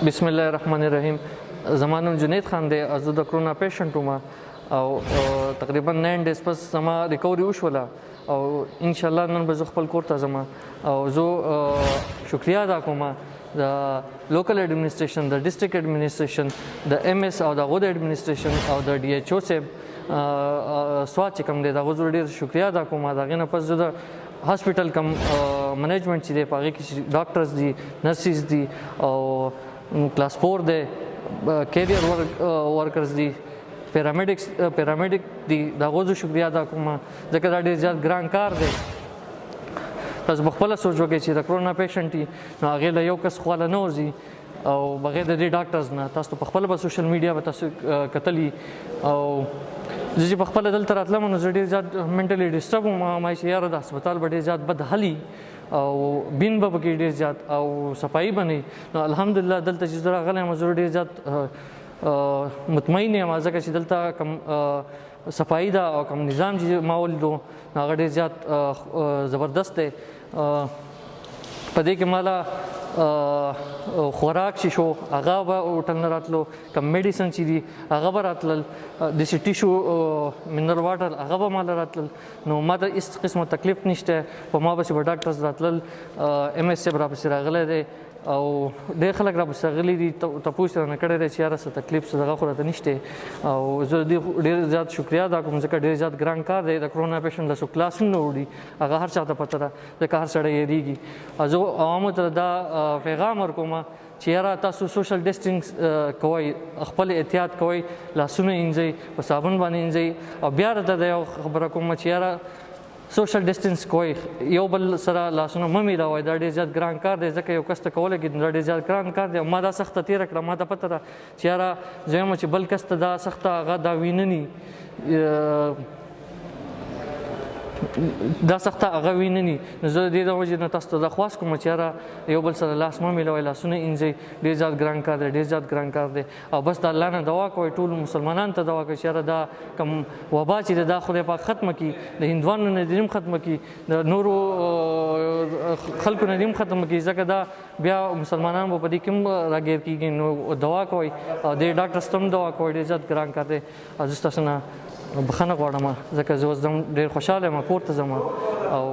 بسم الله الرحمن الرحیم. زما نوم جنید خان دی. زه د کرونا پیشنټ وم او تقریبا 9 ډیز پس زما ریکوري وشوله او ان شاء الله نن به زه خپل کور ته ځم او زه شکریا ادا کوم د لوکل ایڈمنسټریشن، د ډسټریکټ ایڈمنسټریشن، د ایم ایس او د غود ایڈمنسټریشن او د ډي ایچ او صاحب سوات چې کوم دی دغه زه ډېر شکریا ادا کوم. د هغې نه پس زه د هسپتال کم منیجمنټ چې دی په هغې کې ډاکټرز دي، نرسز دي او کلاس 4 دی، کیریئر ورکرز دي، پیرامیډیک دي، د هغو زه شکریا ادا کوم ځکه دا ډېر زیات ګران کار دی. تاسو په خپله سوچ وکړئ چې د کرونا پیشنټ وي نو هغې له یو کس خواله نه ورځي او بغیر د دې ډاکټرز نه. تاسو په خپله به سوشل میډیا به تاسو کتلي او زه چې په خپله دلته راتلم نو زه ډېر زیات منټلی ډسټرب وم. ما چې یاره د هسپتال به ډېر زیات بد حالي او بین به پکې ډېر زیات او صفایي به نه وي. نو الحمدلله دلته چې زه راغلی یم زه ډېر زیات مطمئن یم ځکه چې دلته کم صفایي ده او کم نظام چې ما ولیدو نو هغه ډېر زیات زبردست دی. په دې کې مالا خوراک چې شو هغه به هوټل نه راتلو، کم میډیسن چې دي هغه به راتلل، داسې ټیشو منرل واټر هغه به ماله راتلل. نو ما ته هېڅ قسمه تکلیف نشته. په ما پسې به ډاکټرز راتلل، ایم ایس صاحب راپسې راغلی دی او ډېر خلک راپسې راغلي دي، تپوس یې رانه کړی دی چې یاره څه تکلیف څه دغه خو راته نشته او زه ډېر زیات شکریا ادا کوم ځکه ډېر زیات ګران کار دی. د کرونا پیشنټ له څوک کلاسونه نه وړي هغه هر چا ته پته ده ځکه هر سړی یېرېږي. زه عوامو ته دا پیغام ورکوم چې یاره تاسو سوشل ډسټنس کوئ، خپل احتیاط کوئ، لاسونه وینځئ، په صابون باندې وینځئ او بیا راته د یو خبره کوم چې یاره سوشل ډسټنس کوئ، یو بل سره لاسونه مه میلاوئ. دا ډېر زیات ګران کار دی ځکه یو کس ته کولی کېږي دا ډېر زیات ګران کار دی. ما دا سخته تېره کړه، ما ته پته ده چې یاره زه یم چې بل کس ته دا سخته هغه دا وینني دا سخته هغه وینني. نو زه د دې د وجې نه تاسو ته درخواست کوم چې یاره یو بل سره لاس مه میلاوئ، لاسونه وینځئ. ډېر زیات ګران کار دی، ډېر زیات ګران کار دی او بس د الله نه دعا کوئ، ټول مسلمانانو ته دعا کوئ چې یاره دا کم وبا چې دی دا خدای پاک ختمه کړي، د هندوانو نه دې هم ختمه کړي، د نورو خلکو نه دې هم ختمه کړي ځکه دا بیا مسلمانان به په دې کې هم راګیر کېږي. نو دعا کوئ او دې ډاکټرس ته هم دعا کوئ، ډېر زیات ګران کار دی. زه ستاسو نه بخښنه غواړم ځکه زه اوس ډېر خوشحاله یم، کور ته ځم او